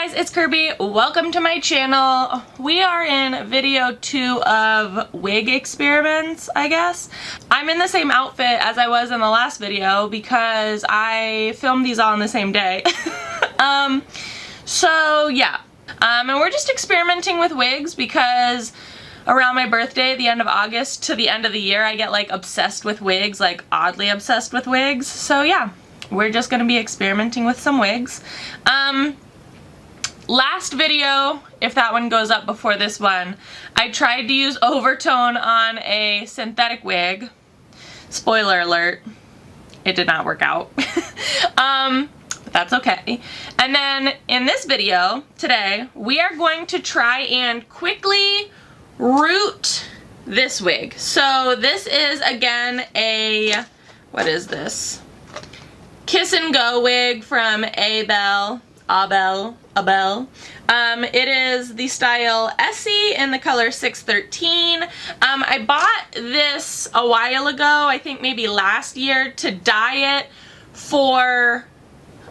guys, it's Kirby. Welcome to my channel. We are in video 2 of wig experiments, I guess. I'm in the same outfit as I was in the last video because I filmed these all on the same day. So yeah. And we're just experimenting with wigs because around my birthday, the end of August to the end of the year, I get like obsessed with wigs, like oddly obsessed with wigs. So yeah, we're just gonna be experimenting with some wigs. Last video, if that one goes up before this one, I tried to use overtone on a synthetic wig. Spoiler alert, it did not work out. But that's okay. And then in this video today, we are going to try and quickly root this wig. So this is again a, what is this? Kiss and Go wig from Abel. It is the style Essie in the color 613. I bought this a while ago, I think maybe last year, to dye it for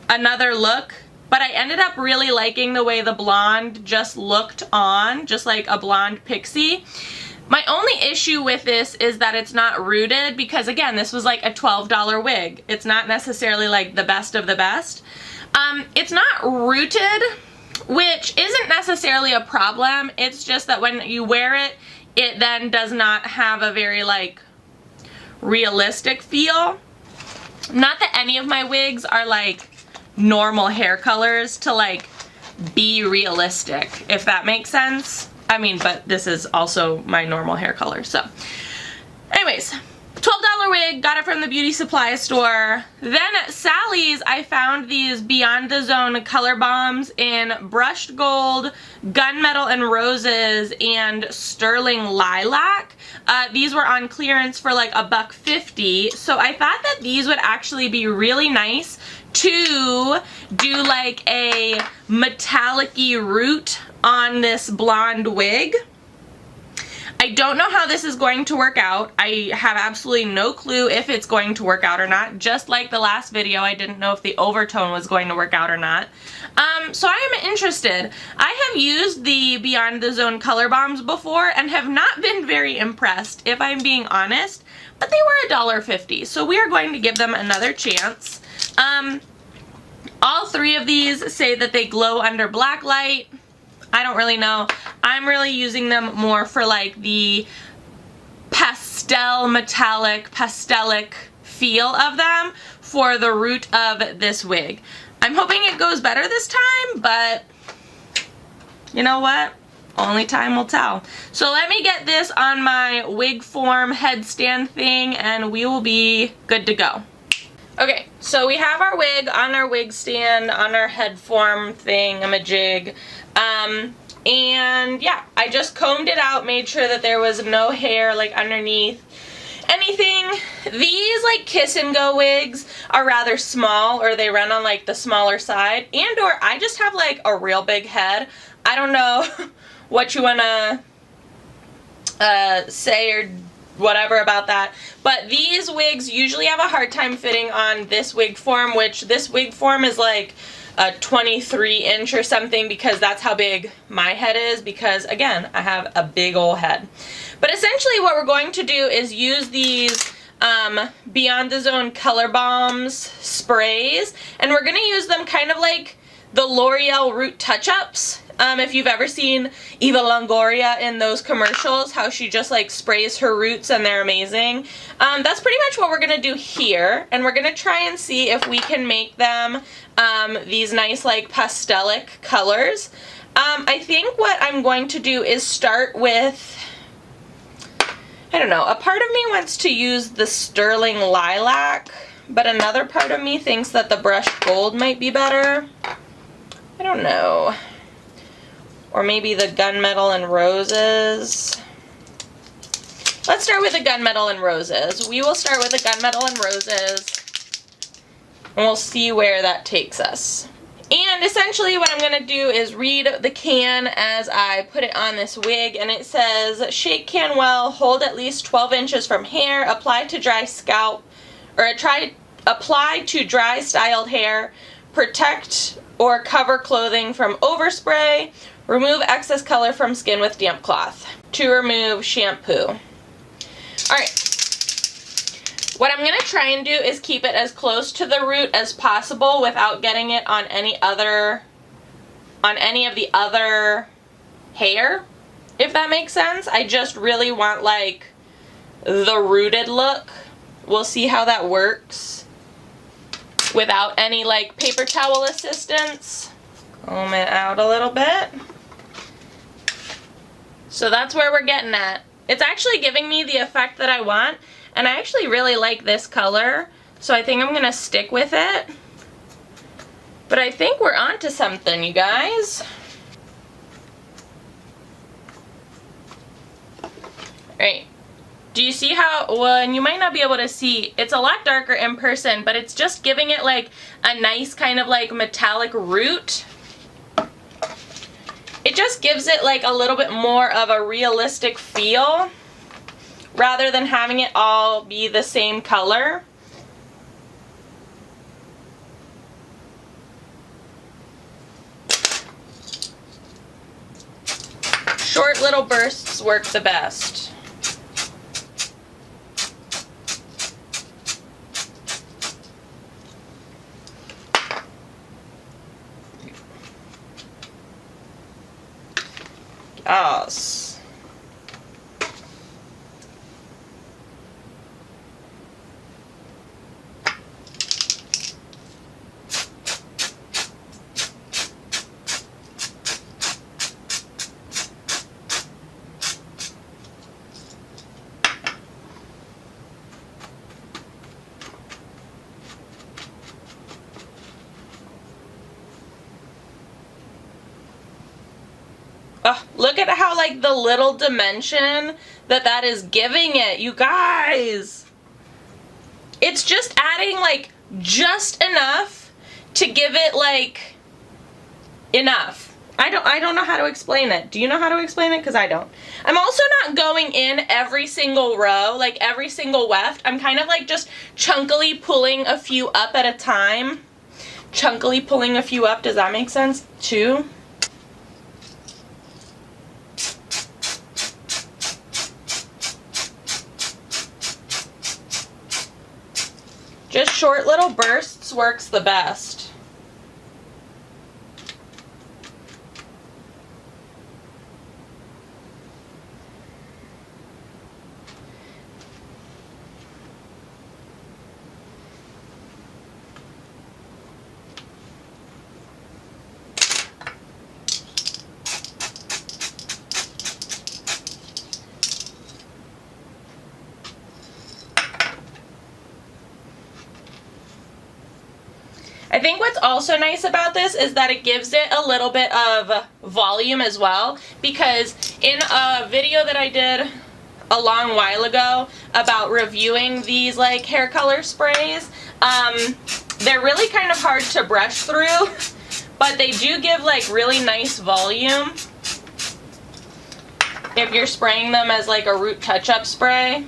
another look, but I ended up really liking the way the blonde just looked on, just like a blonde pixie. My only issue with this is that it's not rooted because, again, this was like a $12 wig. It's not necessarily like the best of the best. It's not rooted, which isn't necessarily a problem. It's just that when you wear it, it then does not have a very like realistic feel. Not that any of my wigs are like normal hair colors to like be realistic, if that makes sense. I mean, but this is also my normal hair color, so. Anyways, $12 wig, got it from the beauty supply store. Then at Sally's, I found these Beyond the Zone color bombs in brushed gold, gunmetal and roses, and sterling lilac. These were on clearance for like $1.50, so I thought that these would actually be really nice to do like a metallic-y root on this blonde wig. I don't know how this is going to work out. I have absolutely no clue if it's going to work out or not. Just like the last video, I didn't know if the overtone was going to work out or not. So I am interested. I have used the Beyond the Zone color bombs before and have not been very impressed, if I'm being honest, but they were $1.50, so we are going to give them another chance. All three of these say that they glow under black light. I don't really know. I'm really using them more for like the pastel, metallic, pastelic feel of them for the root of this wig. I'm hoping it goes better this time, but you know what? Only time will tell. So let me get this on my wig form headstand thing and we will be good to go. Okay, so we have our wig on our wig stand, on our head form thing-a-majig. And yeah, I just combed it out, made sure that there was no hair like underneath anything. These like Kiss and Go wigs are rather small, or they run on like the smaller side, and or I just have like a real big head. I don't know what you wanna say or whatever about that, but these wigs usually have a hard time fitting on this wig form, which this wig form is like a 23-inch or something because that's how big my head is, because again, I have a big old head. But essentially what we're going to do is use these Beyond the Zone color bombs sprays, and we're going to use them kind of like the L'Oreal root touch-ups. If you've ever seen Eva Longoria in those commercials, how she just like sprays her roots and they're amazing. That's pretty much what we're going to do here, and we're going to try and see if we can make them these nice like pastelic colors. I think what I'm going to do is start with, I don't know, a part of me wants to use the sterling lilac, but another part of me thinks that the brushed gold might be better. I don't know. Or maybe the gunmetal and roses. Let's start with the gunmetal and roses. We will start with the gunmetal and roses, and we'll see where that takes us. And essentially what I'm going to do is read the can as I put it on this wig, and it says, shake can well, hold at least 12 inches from hair, apply to dry scalp, or apply to dry styled hair, protect or cover clothing from overspray. Remove excess color from skin with damp cloth. To remove shampoo. Alright. What I'm going to try and do is keep it as close to the root as possible without getting it on any of the other hair, if that makes sense. I just really want like the rooted look. We'll see how that works without any like paper towel assistance. Comb it out a little bit. So that's where we're getting at. It's actually giving me the effect that I want, and I actually really like this color, so I think I'm gonna stick with it. But I think we're onto something, you guys. Right. Do you see how, well, and you might not be able to see, it's a lot darker in person, but it's just giving it like a nice kind of like metallic root. It just gives it like a little bit more of a realistic feel rather than having it all be the same color. Short little bursts work the best. Yes. Look at how like the little dimension that is giving it, you guys. It's just adding like just enough to give it like enough. I don't know how to explain it. Do you know how to explain it? Because I don't. I'm also not going in every single row, like every single weft. I'm kind of like just chunkily pulling a few up at a time. Chunkily pulling a few up, does that make sense too? Just short little bursts works the best. I think what's also nice about this is that it gives it a little bit of volume as well, because in a video that I did a long while ago about reviewing these like hair color sprays, they're really kind of hard to brush through, but they do give like really nice volume if you're spraying them as like a root touch-up spray.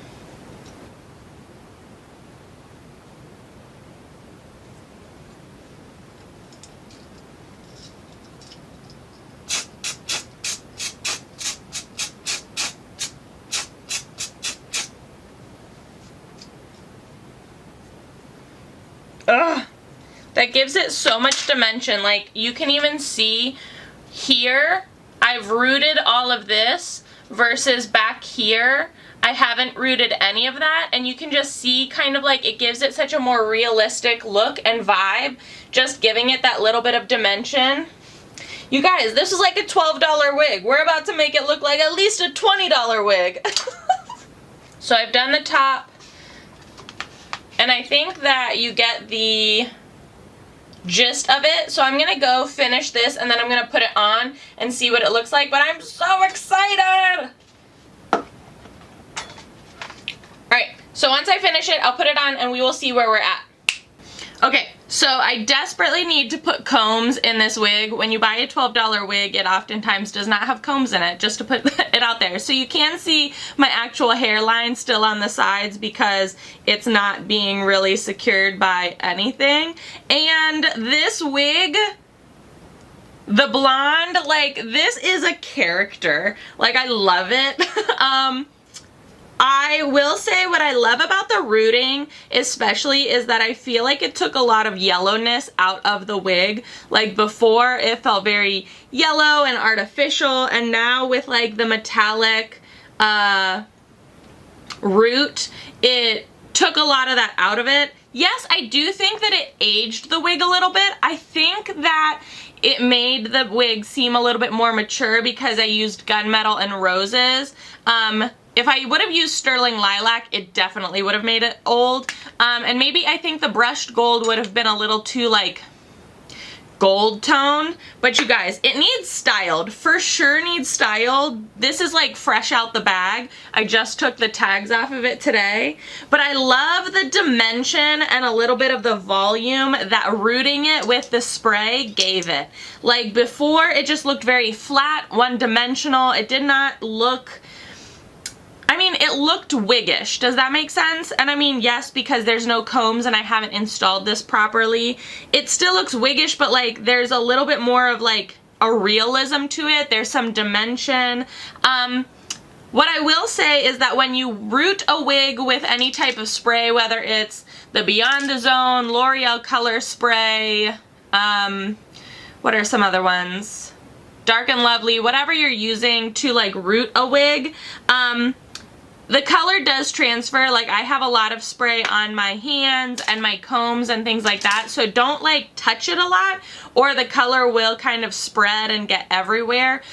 Ugh, that gives it so much dimension. Like you can even see here I've rooted all of this versus back here I haven't rooted any of that, and you can just see kind of like it gives it such a more realistic look and vibe, just giving it that little bit of dimension. You guys, this is like a $12 wig. We're about to make it look like at least a $20 wig. So I've done the top. And I think that you get the gist of it. So I'm going to go finish this and then I'm going to put it on and see what it looks like. But I'm so excited! Alright, so once I finish it, I'll put it on and we will see where we're at. Okay, so I desperately need to put combs in this wig. When you buy a $12 wig, it oftentimes does not have combs in it, just to put it out there. So you can see my actual hairline still on the sides because it's not being really secured by anything. And this wig The blonde, like, this is a character. Like, I love it. I will say what I love about the rooting especially is that I feel like it took a lot of yellowness out of the wig. Like before it felt very yellow and artificial, and now with like the metallic root, it took a lot of that out of it. Yes, I do think that it aged the wig a little bit. I think that it made the wig seem a little bit more mature because I used gunmetal and roses. If I would have used sterling lilac, it definitely would have made it old. And maybe I think the brushed gold would have been a little too like gold tone. But you guys, it needs styled. For sure needs styled. This is like fresh out the bag. I just took the tags off of it today. But I love the dimension and a little bit of the volume that rooting it with the spray gave it. Like before, it just looked very flat, one-dimensional. It did not look... I mean, it looked wiggish. Does that make sense? And I mean, yes, because there's no combs and I haven't installed this properly. It still looks wiggish, but like there's a little bit more of like a realism to it. There's some dimension. What I will say is that when you root a wig with any type of spray, whether it's the Beyond the Zone, L'Oreal Color Spray, what are some other ones? Dark and Lovely, whatever you're using to like root a wig, the color does transfer. Like I have a lot of spray on my hands and my combs and things like that, so don't like touch it a lot or the color will kind of spread and get everywhere.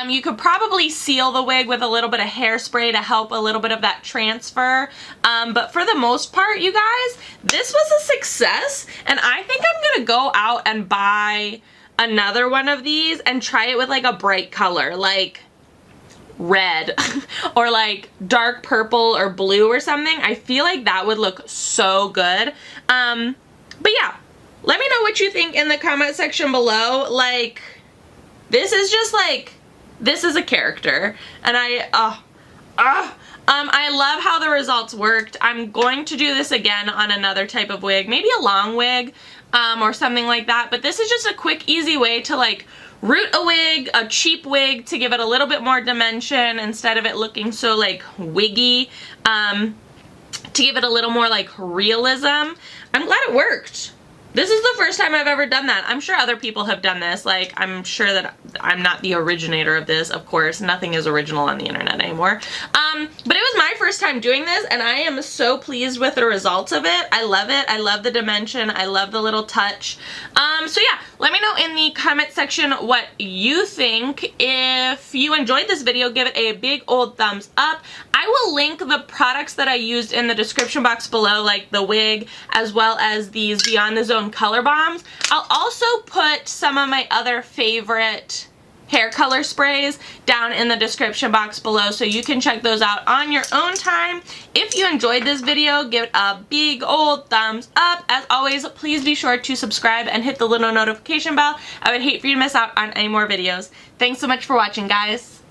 You could probably seal the wig with a little bit of hairspray to help a little bit of that transfer, but for the most part, you guys, this was a success, and I think I'm gonna go out and buy another one of these and try it with like a bright color, like red or like dark purple or blue or something. I feel like that would look so good. But yeah, let me know what you think in the comment section below. Like, this is just like, this is a character, and I love how the results worked. I'm going to do this again on another type of wig, maybe a long wig or something like that, but this is just a quick, easy way to like root a wig, a cheap wig, to give it a little bit more dimension instead of it looking so like wiggy, to give it a little more like realism. I'm glad it worked. This is the first time I've ever done that. I'm sure other people have done this. Like, I'm sure that I'm not the originator of this, of course. Nothing is original on the internet anymore. But it was my first time doing this, and I am so pleased with the results of it. I love it. I love the dimension. I love the little touch. So yeah, let me know in the comment section what you think. If you enjoyed this video, give it a big old thumbs up. I will link the products that I used in the description box below, like the wig, as well as these Beyond the Zone color bombs. I'll also put some of my other favorite hair color sprays down in the description box below, so you can check those out on your own time. If you enjoyed this video, give it a big old thumbs up. As always, please be sure to subscribe and hit the little notification bell. I would hate for you to miss out on any more videos. Thanks so much for watching, guys.